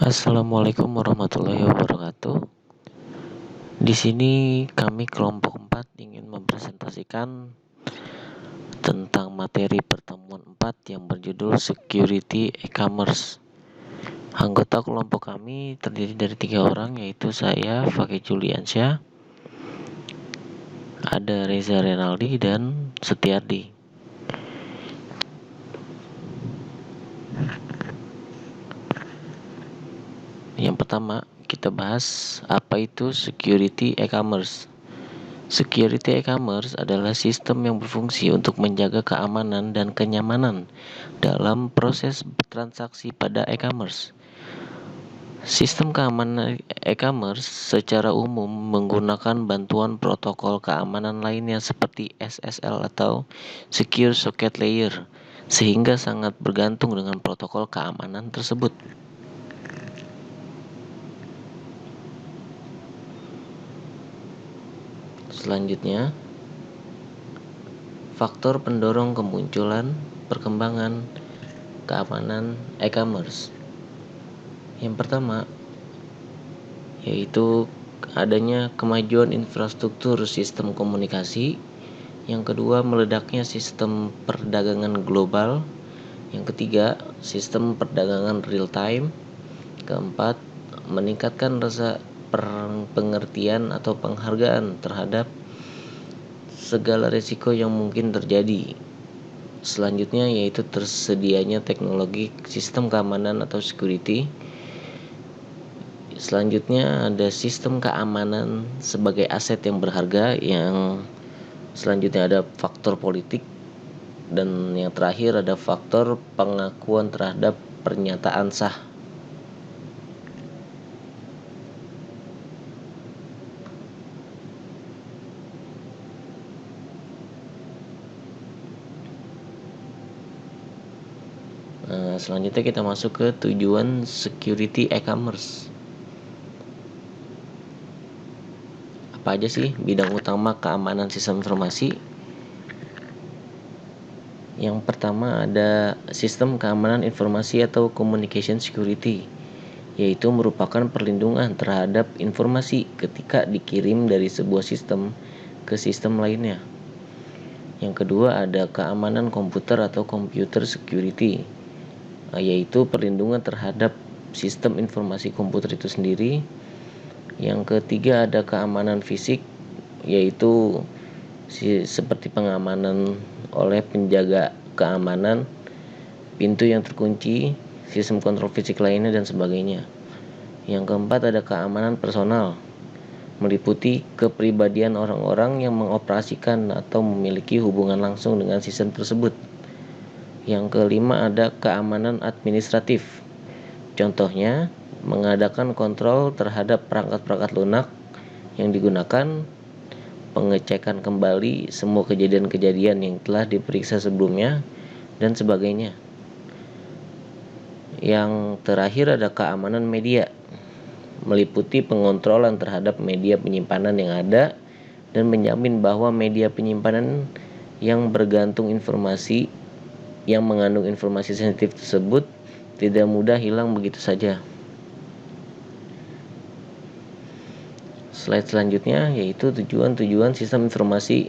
Assalamualaikum warahmatullahi wabarakatuh. Di sini kami kelompok 4 ingin mempresentasikan tentang materi pertemuan 4 yang berjudul Security E-commerce. Anggota kelompok kami terdiri dari 3 orang, yaitu saya, Fakih Juliansyah, ada Reza Renaldi dan Setiardi. Yang pertama, kita bahas apa itu security e-commerce. Security e-commerce adalah sistem yang berfungsi untuk menjaga keamanan dan kenyamanan dalam proses transaksi pada e-commerce. Sistem keamanan e-commerce secara umum menggunakan bantuan protokol keamanan lainnya seperti SSL atau Secure Socket Layer, sehingga sangat bergantung dengan protokol keamanan tersebut. Selanjutnya, faktor pendorong kemunculan perkembangan keamanan e-commerce. Yang pertama, yaitu adanya kemajuan infrastruktur sistem komunikasi. Yang kedua, meledaknya sistem perdagangan global. Yang ketiga, sistem perdagangan real time. Keempat, meningkatkan rasa pengertian atau penghargaan terhadap segala risiko yang mungkin terjadi. Selanjutnya yaitu tersedianya teknologi sistem keamanan atau security. Selanjutnya ada sistem keamanan sebagai aset yang berharga. Yang selanjutnya ada faktor politik. Dan yang terakhir ada faktor pengakuan terhadap pernyataan sah. Selanjutnya kita masuk ke tujuan security e-commerce. Apa aja sih bidang utama keamanan sistem informasi? Yang pertama ada sistem keamanan informasi atau communication security, yaitu merupakan perlindungan terhadap informasi ketika dikirim dari sebuah sistem ke sistem lainnya. Yang kedua ada keamanan komputer atau computer security, yaitu perlindungan terhadap sistem informasi komputer itu sendiri. Yang ketiga ada keamanan fisik, yaitu seperti pengamanan oleh penjaga keamanan, pintu yang terkunci, sistem kontrol fisik lainnya dan sebagainya. Yang keempat ada keamanan personal, meliputi kepribadian orang-orang yang mengoperasikan atau memiliki hubungan langsung dengan sistem tersebut. Yang kelima ada keamanan administratif. Contohnya, mengadakan kontrol terhadap perangkat-perangkat lunak yang digunakan, pengecekan kembali semua kejadian-kejadian yang telah diperiksa sebelumnya, dan sebagainya. Yang terakhir ada keamanan media, meliputi pengontrolan terhadap media penyimpanan yang ada dan menjamin bahwa media penyimpanan yang mengandung informasi sensitif tersebut tidak mudah hilang begitu saja. Slide selanjutnya yaitu tujuan sistem informasi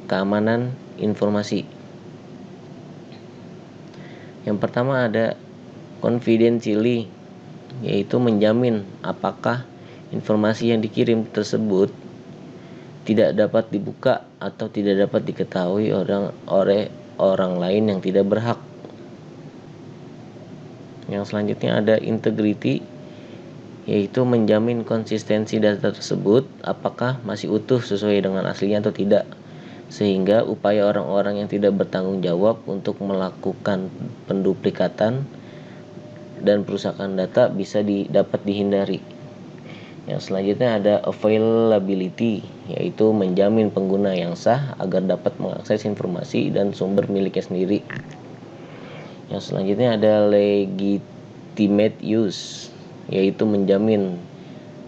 keamanan informasi. Yang pertama ada confidentiality, yaitu menjamin apakah informasi yang dikirim tersebut tidak dapat dibuka atau tidak dapat diketahui oleh orang lain yang tidak berhak. Yang selanjutnya ada integrity, yaitu menjamin konsistensi data tersebut apakah masih utuh sesuai dengan aslinya atau tidak, sehingga upaya orang-orang yang tidak bertanggung jawab untuk melakukan penduplikatan dan perusakan data bisa dapat dihindari. Yang selanjutnya ada availability, yaitu menjamin pengguna yang sah agar dapat mengakses informasi dan sumber miliknya sendiri. Yang selanjutnya ada legitimate use, yaitu menjamin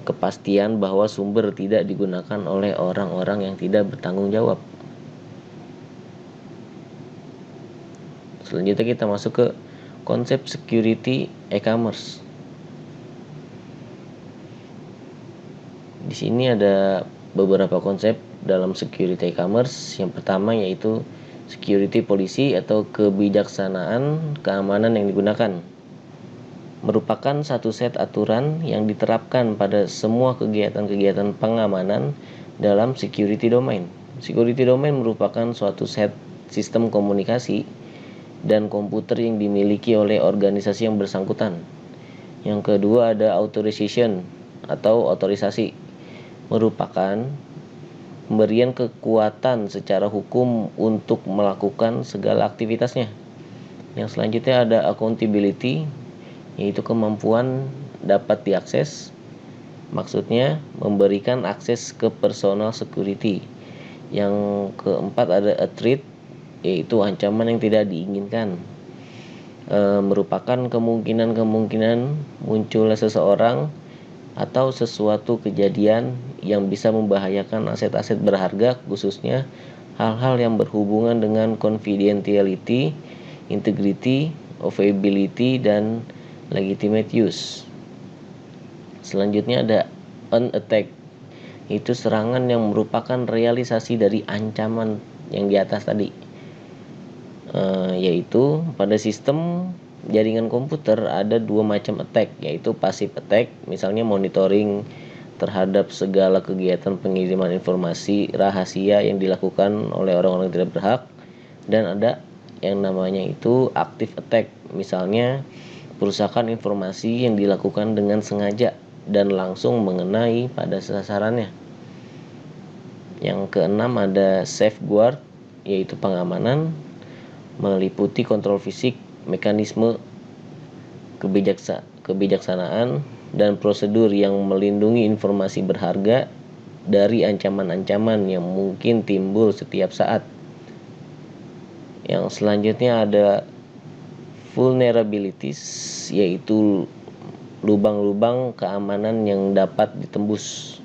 kepastian bahwa sumber tidak digunakan oleh orang-orang yang tidak bertanggung jawab. Selanjutnya kita masuk ke konsep security e-commerce. Di sini ada beberapa konsep dalam security e-commerce. Yang pertama yaitu security policy atau kebijaksanaan keamanan yang digunakan. Merupakan satu set aturan yang diterapkan pada semua kegiatan-kegiatan pengamanan dalam security domain. Security domain merupakan suatu set sistem komunikasi dan komputer yang dimiliki oleh organisasi yang bersangkutan. Yang kedua ada authorization atau otorisasi, merupakan pemberian kekuatan secara hukum untuk melakukan segala aktivitasnya. Yang selanjutnya ada accountability, yaitu kemampuan dapat diakses. Maksudnya memberikan akses ke personal security. Yang keempat ada a threat, yaitu ancaman yang tidak diinginkan. Merupakan kemungkinan munculnya seseorang atau sesuatu kejadian yang bisa membahayakan aset-aset berharga, khususnya hal-hal yang berhubungan dengan confidentiality, integrity, availability, dan legitimate use. Selanjutnya ada an attack, itu serangan yang merupakan realisasi dari ancaman yang di atas tadi. Yaitu pada sistem jaringan komputer ada dua macam attack, yaitu passive attack, misalnya monitoring terhadap segala kegiatan pengiriman informasi rahasia yang dilakukan oleh orang-orang yang tidak berhak, dan ada yang namanya itu active attack, misalnya perusakan informasi yang dilakukan dengan sengaja dan langsung mengenai pada sasarannya. Yang keenam ada safeguard, yaitu pengamanan, meliputi kontrol fisik, mekanisme kebijaksanaan, dan prosedur yang melindungi informasi berharga dari ancaman-ancaman yang mungkin timbul setiap saat. Yang selanjutnya ada vulnerabilities, yaitu lubang-lubang keamanan yang dapat ditembus.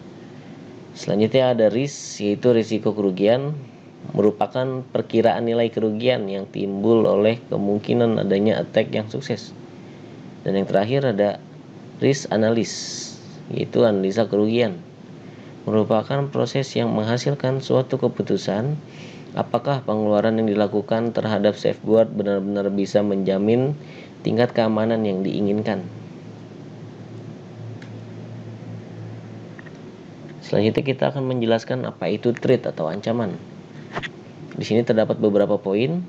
Selanjutnya ada risk, yaitu risiko kerugian, merupakan perkiraan nilai kerugian yang timbul oleh kemungkinan adanya attack yang sukses. Dan yang terakhir ada risk analysis, yaitu analisa kerugian, merupakan proses yang menghasilkan suatu keputusan apakah pengeluaran yang dilakukan terhadap safeguard benar-benar bisa menjamin tingkat keamanan yang diinginkan. Selanjutnya kita akan menjelaskan apa itu threat atau ancaman. Di sini terdapat beberapa poin.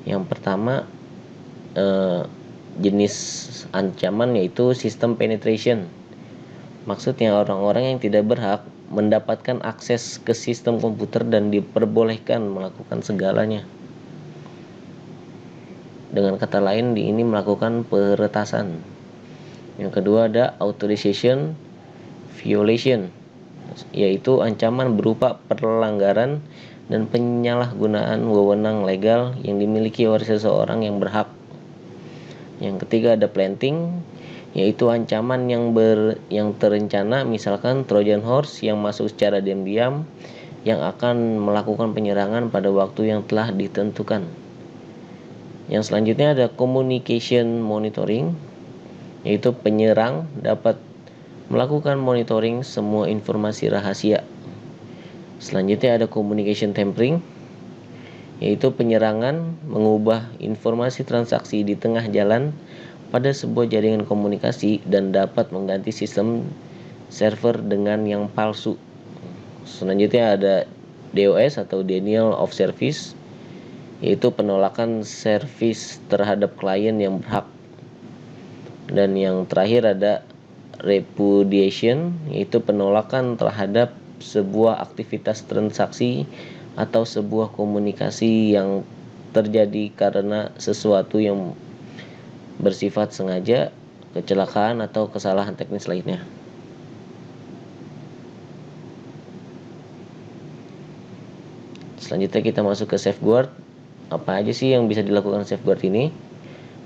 Yang pertama, jenis ancaman yaitu system penetration. Maksudnya orang-orang yang tidak berhak mendapatkan akses ke sistem komputer dan diperbolehkan melakukan segalanya. Dengan kata lain, ini melakukan peretasan. Yang kedua ada authorization violation, yaitu ancaman berupa pelanggaran dan penyalahgunaan wewenang legal yang dimiliki oleh seseorang yang berhak. Yang ketiga ada planting, yaitu ancaman yang terencana, misalkan Trojan horse yang masuk secara diam-diam yang akan melakukan penyerangan pada waktu yang telah ditentukan. Yang selanjutnya ada communication monitoring, yaitu penyerang dapat melakukan monitoring semua informasi rahasia. Selanjutnya ada communication tampering, yaitu penyerangan mengubah informasi transaksi di tengah jalan pada sebuah jaringan komunikasi dan dapat mengganti sistem server dengan yang palsu. Selanjutnya ada DOS atau denial of service, yaitu penolakan servis terhadap klien yang berhak. Dan yang terakhir ada repudiation, yaitu penolakan terhadap sebuah aktivitas transaksi atau sebuah komunikasi yang terjadi karena sesuatu yang bersifat sengaja, kecelakaan, atau kesalahan teknis lainnya. Selanjutnya kita masuk ke safeguard. Apa aja sih yang bisa dilakukan safeguard ini?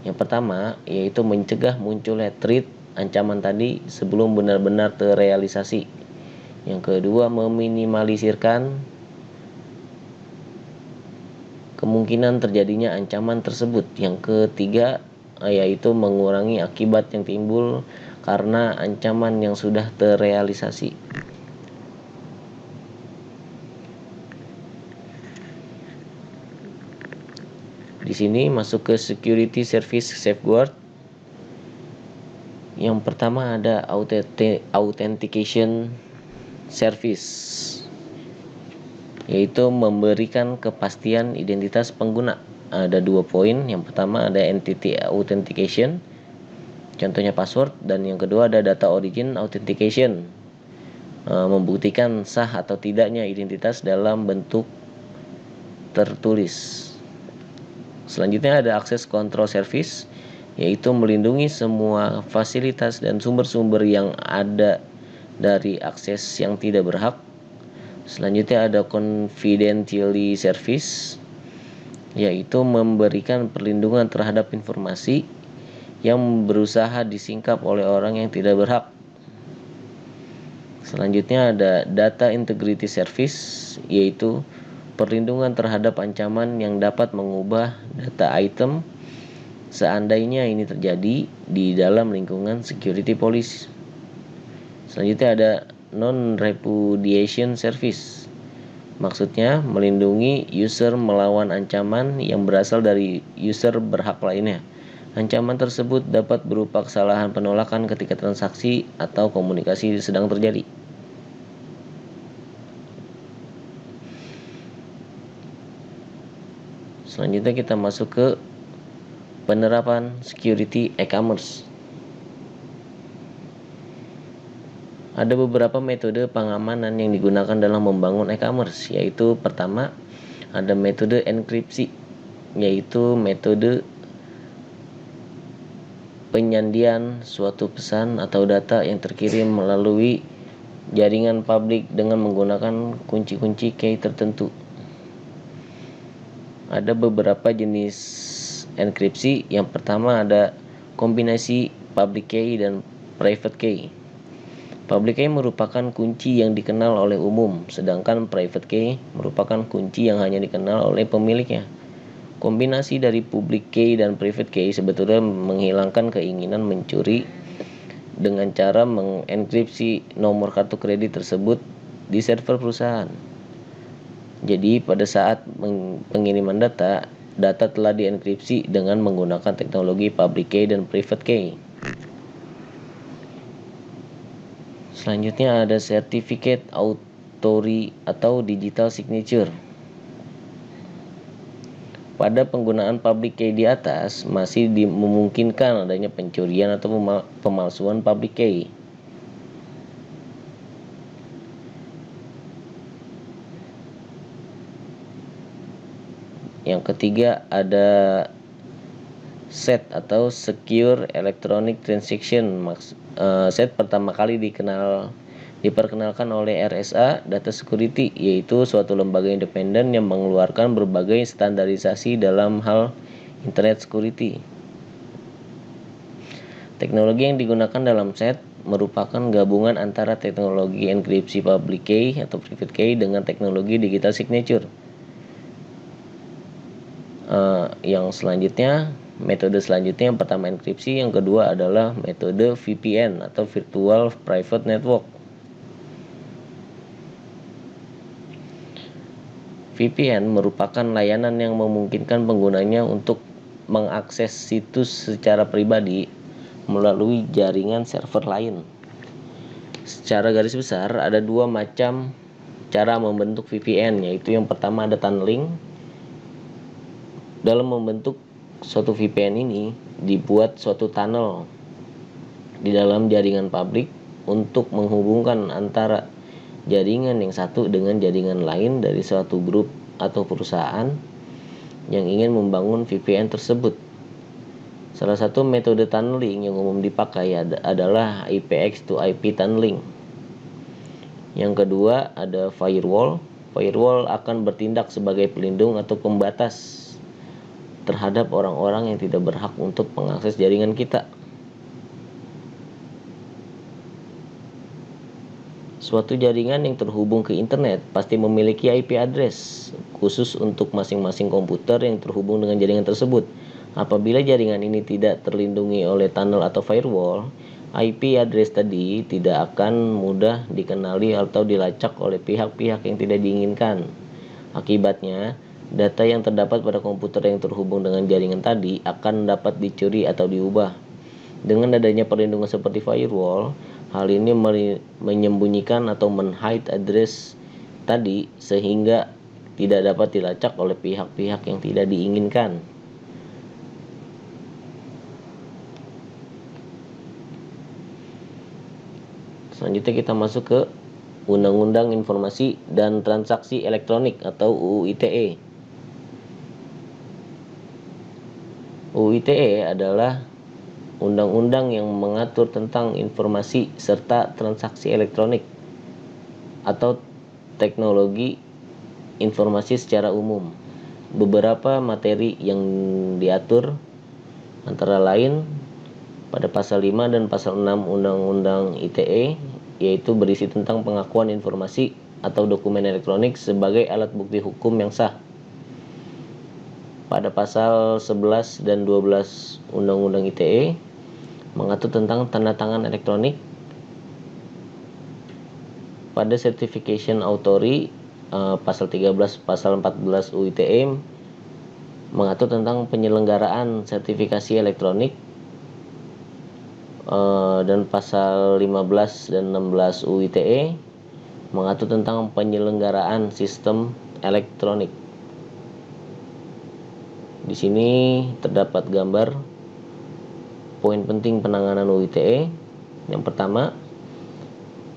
Yang pertama yaitu mencegah munculnya threat, ancaman tadi, sebelum benar-benar terrealisasi. Yang kedua, meminimalisirkan kemungkinan terjadinya ancaman tersebut. Yang ketiga yaitu mengurangi akibat yang timbul karena ancaman yang sudah terrealisasi. Di sini masuk ke security service safeguard. Yang pertama ada authentication service, yaitu memberikan kepastian identitas pengguna. Ada 2 poin. Yang pertama ada entity authentication, contohnya password, dan yang kedua ada data origin authentication, membuktikan sah atau tidaknya identitas dalam bentuk tertulis. Selanjutnya ada access control service, yaitu melindungi semua fasilitas dan sumber-sumber yang ada dari akses yang tidak berhak. Selanjutnya ada confidentiality service, yaitu memberikan perlindungan terhadap informasi yang berusaha disingkap oleh orang yang tidak berhak. Selanjutnya ada data integrity service, yaitu perlindungan terhadap ancaman yang dapat mengubah data item seandainya ini terjadi di dalam lingkungan security police. Selanjutnya ada non-repudiation service. Maksudnya melindungi user melawan ancaman yang berasal dari user berhak lainnya. Ancaman tersebut dapat berupa kesalahan penolakan ketika transaksi atau komunikasi sedang terjadi. Selanjutnya kita masuk ke penerapan security e-commerce. Ada beberapa metode pengamanan yang digunakan dalam membangun e-commerce, yaitu pertama ada metode enkripsi, yaitu metode penyandian suatu pesan atau data yang terkirim melalui jaringan publik dengan menggunakan kunci-kunci key tertentu. Ada beberapa jenis enkripsi. Yang pertama ada kombinasi public key dan private key. Public key merupakan kunci yang dikenal oleh umum, sedangkan private key merupakan kunci yang hanya dikenal oleh pemiliknya. Kombinasi dari public key dan private key sebetulnya menghilangkan keinginan mencuri dengan cara mengenkripsi nomor kartu kredit tersebut di server perusahaan. Jadi pada saat pengiriman data telah dienkripsi dengan menggunakan teknologi public key dan private key. Selanjutnya ada certificate authority atau digital signature. Pada penggunaan public key di atas masih memungkinkan adanya pencurian atau pemalsuan public key. Yang ketiga ada SET atau Secure Electronic Transaction. SET pertama kali diperkenalkan oleh RSA Data Security, yaitu suatu lembaga independen yang mengeluarkan berbagai standarisasi dalam hal Internet Security. Teknologi yang digunakan dalam SET merupakan gabungan antara teknologi enkripsi public key atau private key dengan teknologi digital signature. Metode selanjutnya yang pertama enkripsi, yang kedua adalah metode VPN atau Virtual Private Network. VPN merupakan layanan yang memungkinkan penggunanya untuk mengakses situs secara pribadi melalui jaringan server lain. Secara garis besar ada 2 macam cara membentuk VPN, yaitu yang pertama ada tunneling. Dalam membentuk suatu VPN ini dibuat suatu tunnel di dalam jaringan publik untuk menghubungkan antara jaringan yang satu dengan jaringan lain dari suatu grup atau perusahaan yang ingin membangun VPN tersebut. Salah satu metode tunneling yang umum dipakai adalah IPX to IP tunneling. Yang kedua ada firewall. Firewall akan bertindak sebagai pelindung atau pembatas terhadap orang-orang yang tidak berhak untuk mengakses jaringan kita. Suatu jaringan yang terhubung ke internet pasti memiliki IP address khusus untuk masing-masing komputer yang terhubung dengan jaringan tersebut. Apabila jaringan ini tidak terlindungi oleh tunnel atau firewall, IP address tadi tidak akan mudah dikenali atau dilacak oleh pihak-pihak yang tidak diinginkan. Akibatnya, data yang terdapat pada komputer yang terhubung dengan jaringan tadi akan dapat dicuri atau diubah. Dengan adanya perlindungan seperti firewall, hal ini menyembunyikan atau men-hide address tadi sehingga tidak dapat dilacak oleh pihak-pihak yang tidak diinginkan. Selanjutnya kita masuk ke Undang-Undang Informasi dan Transaksi Elektronik atau UU ITE. UU ITE adalah undang-undang yang mengatur tentang informasi serta transaksi elektronik atau teknologi informasi secara umum. Beberapa materi yang diatur antara lain pada pasal 5 dan pasal 6 Undang-Undang ITE, yaitu berisi tentang pengakuan informasi atau dokumen elektronik sebagai alat bukti hukum yang sah. Pada pasal 11 dan 12 Undang-Undang ITE mengatur tentang tanda tangan elektronik. Pada Certification Authority pasal 13, pasal 14 UU ITE mengatur tentang penyelenggaraan sertifikasi elektronik, dan pasal 15 dan 16 UU ITE mengatur tentang penyelenggaraan sistem elektronik. Di sini terdapat gambar poin penting penanganan UU ITE. Yang pertama,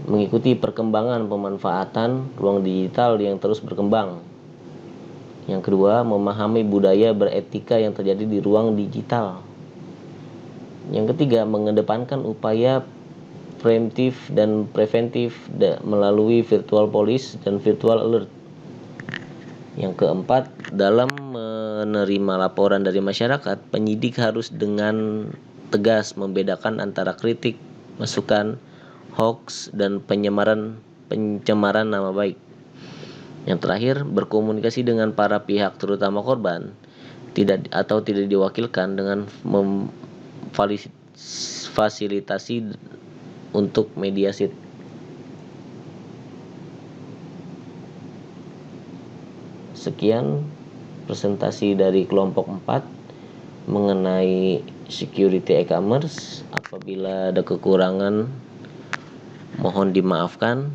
mengikuti perkembangan pemanfaatan ruang digital yang terus berkembang. Yang kedua, memahami budaya beretika yang terjadi di ruang digital. Yang ketiga, mengedepankan upaya preemptif dan preventif melalui virtual police dan virtual alert. Yang keempat, dalam menerima laporan dari masyarakat, penyidik harus dengan tegas membedakan antara kritik, masukan, hoax, dan pencemaran nama baik. Yang terakhir, berkomunikasi dengan para pihak terutama korban tidak diwakilkan dengan memfasilitasi untuk mediasi. Sekian presentasi dari kelompok 4 mengenai security e-commerce. Apabila ada kekurangan mohon dimaafkan.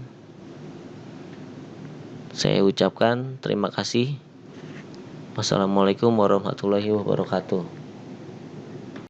Saya ucapkan terima kasih. Wassalamualaikum warahmatullahi wabarakatuh.